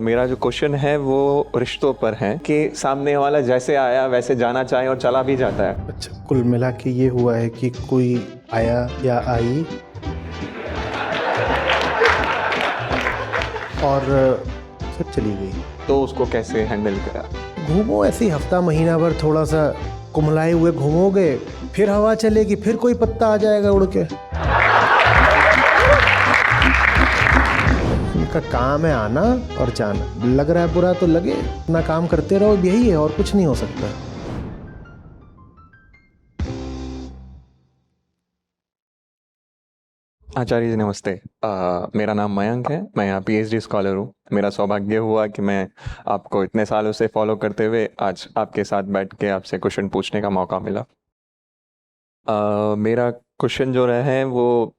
मेरा जो क्वेश्चन है वो रिश्तों पर है कि सामने वाला जैसे आया वैसे जाना चाहे और चला भी जाता है। अच्छा, कुल मिला के ये हुआ है कि कोई आया या आई और फिर चली गई। तो उसको कैसे हैंडल करा? घूमो ऐसे ही हफ्ता महीना भर थोड़ा सा कुमलाए हुए घूमोगे, फिर हवा चलेगी, फिर कोई पत्ता आ जाएगा उड़ के। उनका काम है आना और जाना। लग रहा है बुरा तो लगे, अपना काम करते रहो, यही है और कुछ नहीं हो सकता। आचार्य जी नमस्ते। मेरा नाम मयंक है, मैं यहाँ पीएचडी स्कॉलर हूँ। मेरा सौभाग्य हुआ कि मैं आपको इतने सालों से फॉलो करते हुए आज आपके साथ बैठ के आपसे क्वेश्चन पूछने का मौका मिला। मेरा क्वेश्चन जो रहा है वो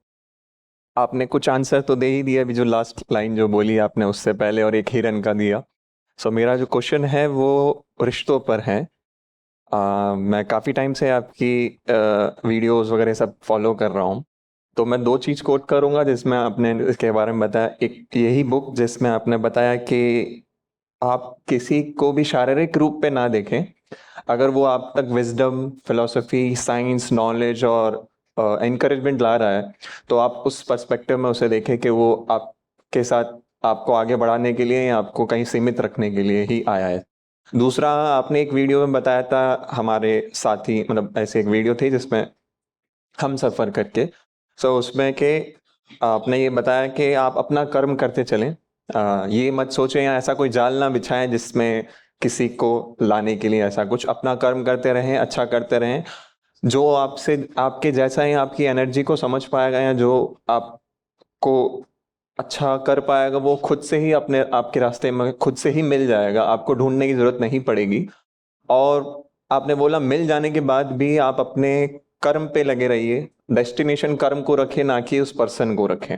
आपने कुछ आंसर तो दे ही दिया, अभी जो लास्ट लाइन जो बोली आपने उससे पहले, और एक हिरन का दिया। मेरा जो क्वेश्चन है वो रिश्तों पर है। मैं काफ़ी टाइम से आपकी वीडियोस वगैरह सब फॉलो कर रहा हूँ। तो मैं दो चीज़ कोट करूँगा जिसमें आपने इसके बारे में बताया। एक यही बुक जिसमें आपने बताया कि आप किसी को भी शारीरिक रूप पे ना देखें, अगर वो आप तक विजडम, फिलोसफी, साइंस, नॉलेज और एनकरेजमेंट ला रहा है तो आप उस पर्सपेक्टिव में उसे देखें कि वो आपके साथ आपको आगे बढ़ाने के लिए या आपको कहीं सीमित रखने के लिए ही आया है। दूसरा, आपने एक वीडियो में बताया था हमारे साथी, मतलब ऐसे एक वीडियो थी जिसमें हम सफ़र करके, उसमें कि आपने ये बताया कि आप अपना कर्म करते चलें। ये मत सोचें या ऐसा कोई जाल ना बिछाएं जिसमें किसी को लाने के लिए, ऐसा कुछ अपना कर्म करते रहें, अच्छा करते रहें। जो आपसे आपके जैसा ही आपकी एनर्जी को समझ पाएगा या जो आपको अच्छा कर पाएगा वो खुद से ही अपने आपके रास्ते में खुद से ही मिल जाएगा, आपको ढूंढने की जरूरत नहीं पड़ेगी। और आपने बोला मिल जाने के बाद भी आप अपने कर्म पे लगे रहिए, डेस्टिनेशन कर्म को रखें ना कि उस पर्सन को रखें।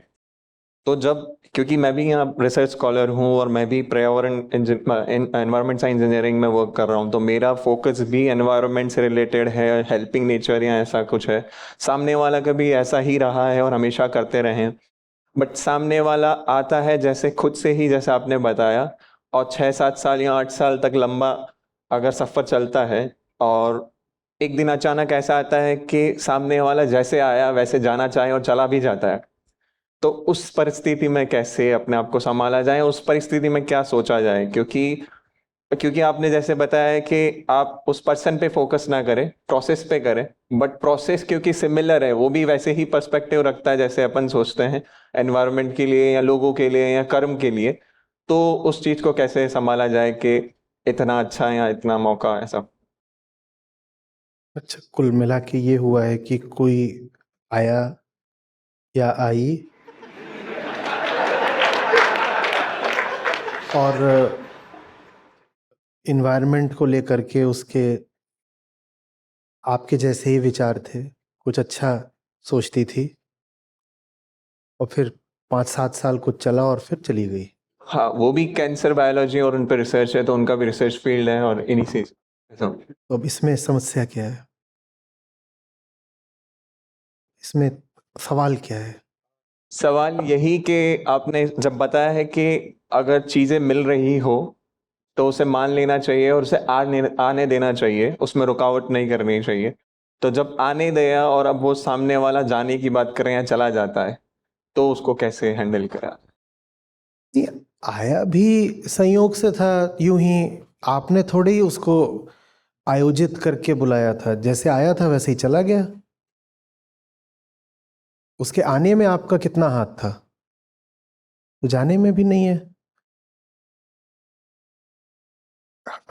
तो जब, क्योंकि मैं भी यहाँ रिसर्च स्कॉलर हूँ और मैं भी पर्यावरण एनवायरमेंट साइंस इंजीनियरिंग में वर्क कर रहा हूँ, तो मेरा फोकस भी एनवायरनमेंट से रिलेटेड है, हेल्पिंग नेचर या ऐसा कुछ है। सामने वाला कभी ऐसा ही रहा है और हमेशा करते रहे, बट सामने वाला आता है जैसे खुद से ही, जैसे आपने बताया, और 6-7 साल या 8 साल तक लंबा अगर सफ़र चलता है और एक दिन अचानक ऐसा आता है कि सामने वाला जैसे आया वैसे जाना चाहे और चला भी जाता है। तो उस परिस्थिति में कैसे अपने आप को संभाला जाए, उस परिस्थिति में क्या सोचा जाए? क्योंकि क्योंकि आपने जैसे बताया है कि आप उस पर्सन पे फोकस ना करें, प्रोसेस पे करें। बट प्रोसेस क्योंकि सिमिलर है, वो भी वैसे ही पर्सपेक्टिव रखता है जैसे अपन सोचते हैं एनवायरनमेंट के लिए या लोगों के लिए या कर्म के लिए। तो उस चीज को कैसे संभाला जाए कि इतना अच्छा या इतना मौका ऐसा? अच्छा, कुल मिला के ये हुआ है कि कोई आया या आई और इन्वायरमेंट को लेकर के उसके आपके जैसे ही विचार थे, कुछ अच्छा सोचती थी और फिर 5-7 साल कुछ चला और फिर चली गई। हाँ, वो भी कैंसर बायोलॉजी और उन पर रिसर्च है, तो उनका भी रिसर्च फील्ड है और इन्हीं से ऐसा। तो अब इसमें समस्या क्या है? इसमें सवाल क्या है? सवाल यही कि आपने जब बताया है कि अगर चीजें मिल रही हो तो उसे मान लेना चाहिए और उसे आने देना चाहिए, उसमें रुकावट नहीं करनी चाहिए। तो जब आने दिया और अब वो सामने वाला जाने की बात कर रहे हैं, चला जाता है, तो उसको कैसे हैंडल करा? नहीं, आया भी संयोग से था, यूं ही आपने थोड़ी ही उसको आयोजित करके बुलाया था। जैसे आया था वैसे ही चला गया। उसके आने में आपका कितना हाथ था? तो जाने में भी नहीं है।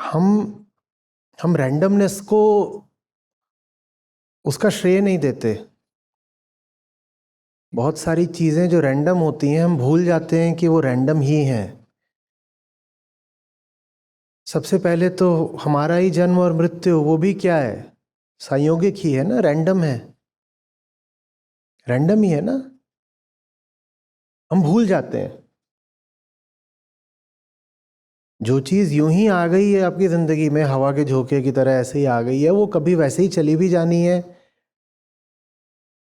हम हम रैंडमनेस को उसका श्रेय नहीं देते। बहुत सारी चीजें जो रैंडम होती हैं हम भूल जाते हैं कि वो रैंडम ही हैं। सबसे पहले तो हमारा ही जन्म और मृत्यु, वो भी क्या है? संयोगिक ही है ना, रैंडम है, रैंडम ही है ना। हम भूल जाते हैं। जो चीज़ यूं ही आ गई है आपकी ज़िंदगी में हवा के झोंके की तरह, ऐसे ही आ गई है, वो कभी वैसे ही चली भी जानी है।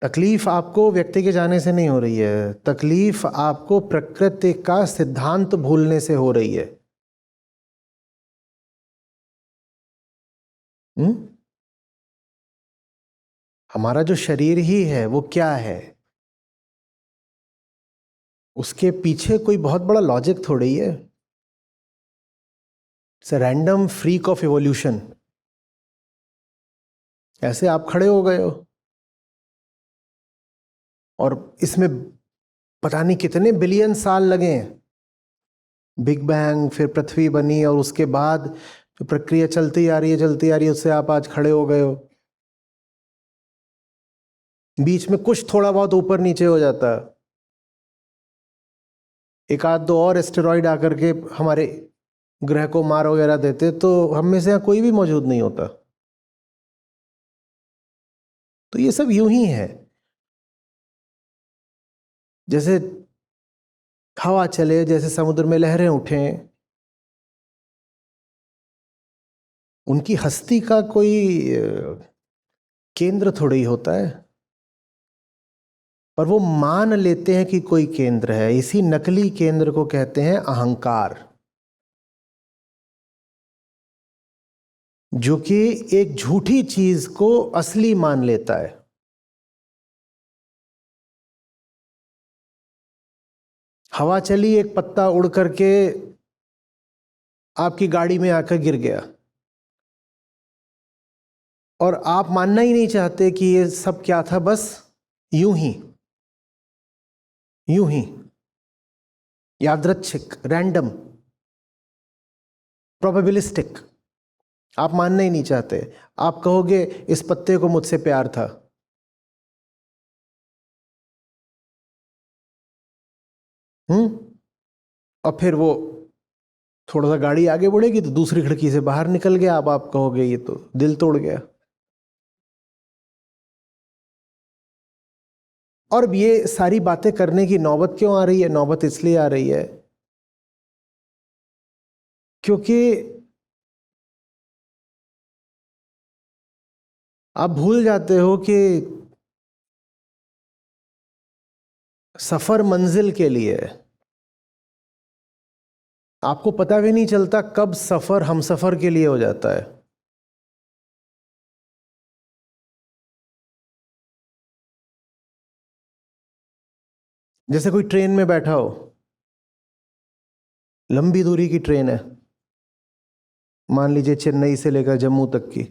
तकलीफ आपको व्यक्ति के जाने से नहीं हो रही है, तकलीफ आपको प्रकृति का सिद्धांत भूलने से हो रही है। हमारा जो शरीर ही है वो क्या है, उसके पीछे कोई बहुत बड़ा लॉजिक थोड़ी है। It's a random freak of evolution. ऐसे आप खड़े हो गए हो और इसमें पता नहीं कितने बिलियन साल लगे हैं। बिग बैंग, फिर पृथ्वी बनी और उसके बाद जो प्रक्रिया चलती आ रही है उससे आप आज खड़े हो गए हो। बीच में कुछ थोड़ा बहुत ऊपर नीचे हो जाता है, एक आध दो और एस्टेरॉइड आकर के हमारे ग्रह को मार वगैरह देते तो हम में से यहाँ कोई भी मौजूद नहीं होता। तो ये सब यूं ही है, जैसे हवा चले, जैसे समुद्र में लहरें उठें। उनकी हस्ती का कोई केंद्र थोड़ी होता है, पर वो मान लेते हैं कि कोई केंद्र है। इसी नकली केंद्र को कहते हैं अहंकार, जो कि एक झूठी चीज को असली मान लेता है। हवा चली, एक पत्ता उड़ करके आपकी गाड़ी में आकर गिर गया और आप मानना ही नहीं चाहते कि ये सब क्या था, बस यूं ही यादृच्छिक, रैंडम, प्रोबेबिलिस्टिक। आप मानना ही नहीं चाहते। आप कहोगे इस पत्ते को मुझसे प्यार था। और फिर वो थोड़ा सा गाड़ी आगे बढ़ेगी तो दूसरी खिड़की से बाहर निकल गया। अब आप कहोगे ये तो दिल तोड़ गया। और ये सारी बातें करने की नौबत क्यों आ रही है? नौबत इसलिए आ रही है क्योंकि आप भूल जाते हो कि सफर मंजिल के लिए है। आपको पता भी नहीं चलता कब सफर हमसफर के लिए हो जाता है। जैसे कोई ट्रेन में बैठा हो, लंबी दूरी की ट्रेन है, मान लीजिए चेन्नई से लेकर जम्मू तक की,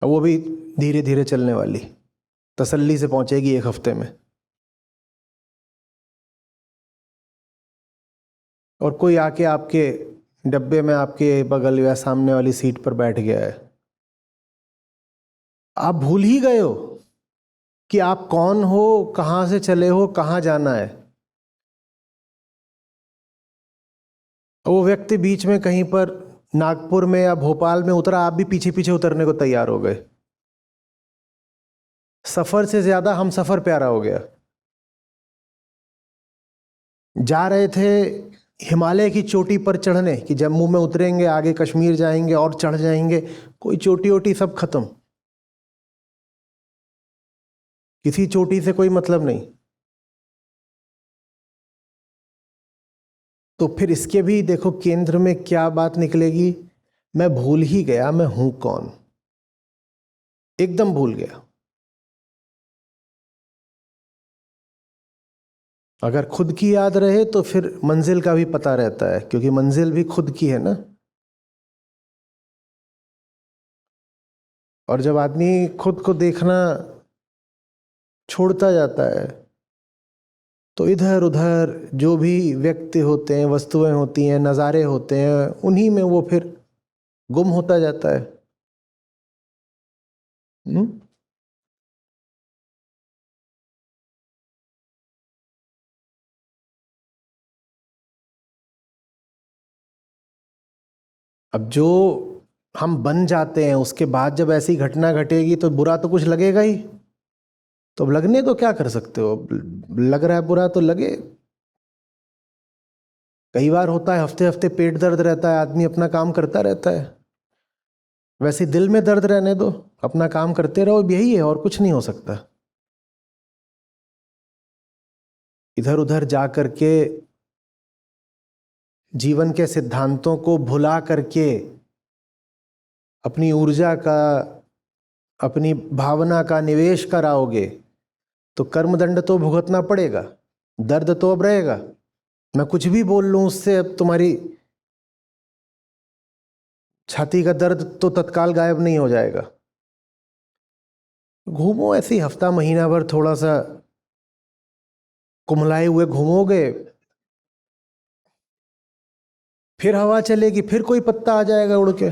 अब वो भी धीरे धीरे चलने वाली, तसल्ली से पहुंचेगी 1 हफ्ते में। और कोई आके आपके डब्बे में आपके बगल या सामने वाली सीट पर बैठ गया है। आप भूल ही गए हो कि आप कौन हो, कहां से चले हो, कहां जाना है। वो व्यक्ति बीच में कहीं पर नागपुर में या भोपाल में उतरा, आप भी पीछे पीछे उतरने को तैयार हो गए। सफर से ज्यादा हम सफर प्यारा हो गया। जा रहे थे हिमालय की चोटी पर चढ़ने, कि जम्मू में उतरेंगे, आगे कश्मीर जाएंगे और चढ़ जाएंगे, कोई चोटी वोटी सब खत्म, किसी चोटी से कोई मतलब नहीं। तो फिर इसके भी देखो केंद्र में क्या बात निकलेगी, मैं भूल ही गया मैं हूं कौन, एकदम भूल गया। अगर खुद की याद रहे तो फिर मंजिल का भी पता रहता है, क्योंकि मंजिल भी खुद की है ना। और जब आदमी खुद को देखना छोड़ता जाता है तो इधर उधर जो भी व्यक्ति होते हैं, वस्तुएं होती हैं, नज़ारे होते हैं, उन्हीं में वो फिर गुम होता जाता है। अब जो हम बन जाते हैं उसके बाद जब ऐसी घटना घटेगी तो बुरा तो कुछ लगेगा ही। तो अब लगने तो क्या कर सकते हो, लग रहा है बुरा तो लगे। कई बार होता है हफ्ते हफ्ते पेट दर्द रहता है, आदमी अपना काम करता रहता है। वैसे दिल में दर्द रहने दो, अपना काम करते रहो, यही है और कुछ नहीं हो सकता। इधर उधर जा करके जीवन के सिद्धांतों को भुला करके अपनी ऊर्जा का, अपनी भावना का निवेश कराओगे तो कर्मदंड तो भुगतना पड़ेगा, दर्द तो अब रहेगा। मैं कुछ भी बोल लूं उससे अब तुम्हारी छाती का दर्द तो तत्काल गायब नहीं हो जाएगा। घूमो ऐसे ही हफ्ता महीना भर, थोड़ा सा कुमलाए हुए घूमोगे, फिर हवा चलेगी, फिर कोई पत्ता आ जाएगा उड़ के,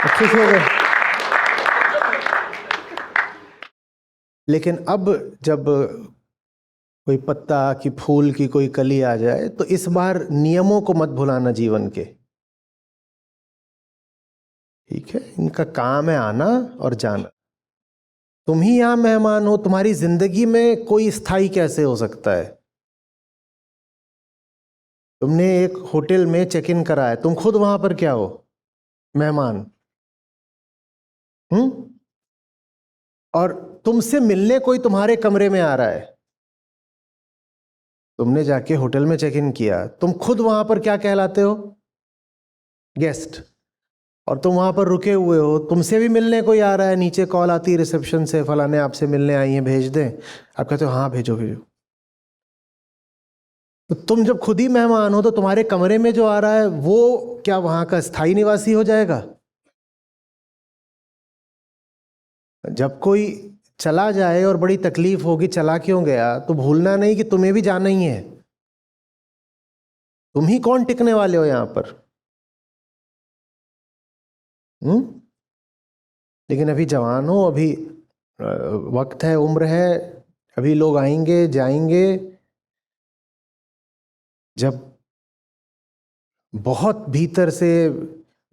खुश हो गए। लेकिन अब जब कोई पत्ता की, फूल की कोई कली आ जाए तो इस बार नियमों को मत भुलाना जीवन के, ठीक है? इनका काम है आना और जाना। तुम ही यहां मेहमान हो, तुम्हारी जिंदगी में कोई स्थायी कैसे हो सकता है? तुमने एक होटल में चेक इन करा है, तुम खुद वहां पर क्या हो? मेहमान। और तुमसे मिलने कोई तुम्हारे कमरे में आ रहा है, तुमने जाके होटल में चेक इन किया, तुम खुद वहां पर क्या कहलाते हो? गेस्ट। और तुम वहां पर रुके हुए हो, तुमसे भी मिलने कोई आ रहा है, नीचे कॉल आती है रिसेप्शन से, फलाने आपसे मिलने आई हैं, भेज दें? आप कहते हो हाँ भेजो भेजो। तो तुम जब खुद ही मेहमान हो तो तुम्हारे कमरे में जो आ रहा है वो क्या वहां का स्थायी निवासी हो जाएगा? जब कोई चला जाए और बड़ी तकलीफ होगी, चला क्यों गया, तो भूलना नहीं कि तुम्हें भी जाना ही है। तुम ही कौन टिकने वाले हो यहां पर? लेकिन अभी जवान हो, अभी वक्त है, उम्र है, अभी लोग आएंगे जाएंगे। जब बहुत भीतर से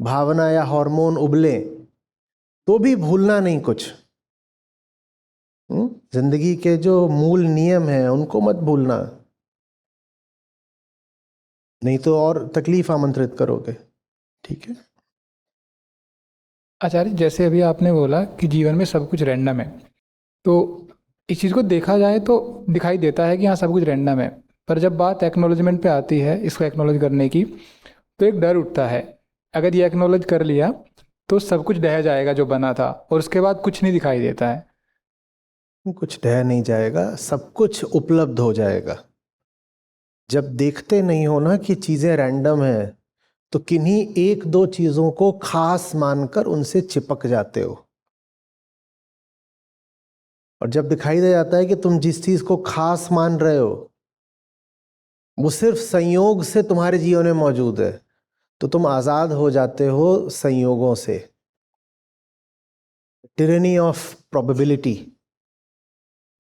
भावना या हार्मोन उबले तो भी भूलना नहीं कुछ। जिंदगी के जो मूल नियम हैं उनको मत भूलना, नहीं तो और तकलीफ आमंत्रित करोगे। ठीक है आचार्य, जैसे अभी आपने बोला कि जीवन में सब कुछ रैंडम है, तो इस चीज़ को देखा जाए तो दिखाई देता है कि हाँ सब कुछ रैंडम है, पर जब बात एक्नॉलेजमेंट पे आती है, इसको एक्नॉलेज करने की, तो एक डर उठता है। अगर ये एक्नॉलेज कर लिया तो सब कुछ ढह जाएगा जो बना था, और उसके बाद कुछ नहीं दिखाई देता है। कुछ ढह नहीं जाएगा, सब कुछ उपलब्ध हो जाएगा। जब देखते नहीं हो ना कि चीजें रैंडम है, तो किन्हीं एक दो चीजों को खास मानकर उनसे चिपक जाते हो। और जब दिखाई दे जाता है कि तुम जिस चीज को खास मान रहे हो वो सिर्फ संयोग से तुम्हारे जीवन में मौजूद है, तो तुम आजाद हो जाते हो संयोगों से। टिरेनी ऑफ प्रोबेबिलिटी,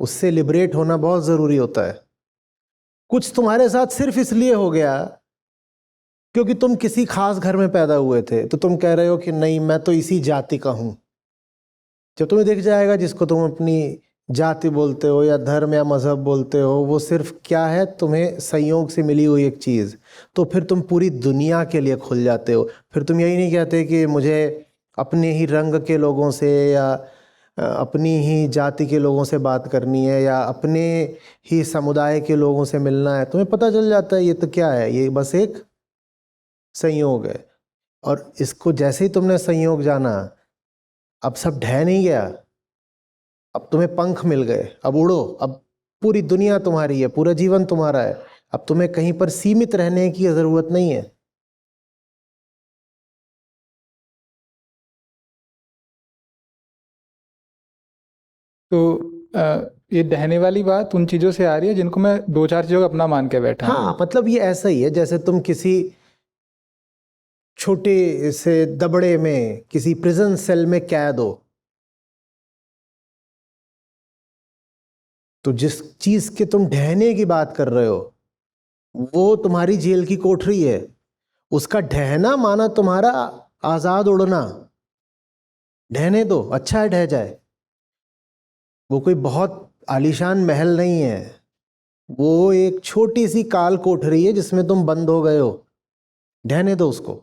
उससे लिबरेट होना बहुत जरूरी होता है। कुछ तुम्हारे साथ सिर्फ इसलिए हो गया क्योंकि तुम किसी खास घर में पैदा हुए थे, तो तुम कह रहे हो कि नहीं मैं तो इसी जाति का हूं। जब तुम्हें दिख जाएगा जिसको तुम अपनी जाति बोलते हो या धर्म या मजहब बोलते हो, वो सिर्फ क्या है, तुम्हें संयोग से मिली हुई एक चीज, तो फिर तुम पूरी दुनिया के लिए खुल जाते हो। फिर तुम यही नहीं कहते कि मुझे अपने ही रंग के लोगों से या अपनी ही जाति के लोगों से बात करनी है या अपने ही समुदाय के लोगों से मिलना है। तुम्हें पता चल जाता है ये तो क्या है, ये बस एक संयोग है। और इसको जैसे ही तुमने संयोग जाना, अब सब ढह नहीं गया, अब तुम्हें पंख मिल गए, अब उड़ो, अब पूरी दुनिया तुम्हारी है, पूरा जीवन तुम्हारा है। अब तुम्हें कहीं पर सीमित रहने की जरूरत नहीं है। तो ये ढहने वाली बात उन चीज़ों से आ रही है जिनको मैं दो चार चीज़ों को अपना मान के बैठा हूं। हाँ, मतलब ये ऐसा ही है जैसे तुम किसी छोटे से दबड़े में, किसी प्रिजन सेल में कैद हो, तो जिस चीज के तुम ढहने की बात कर रहे हो वो तुम्हारी जेल की कोठरी है। उसका ढहना माना तुम्हारा आजाद उड़ना। ढहने दो, अच्छा है ढह जाए। वो कोई बहुत आलीशान महल नहीं है, वो एक छोटी सी काल कोठरी है जिसमें तुम बंद हो गए हो। ढहने दो उसको।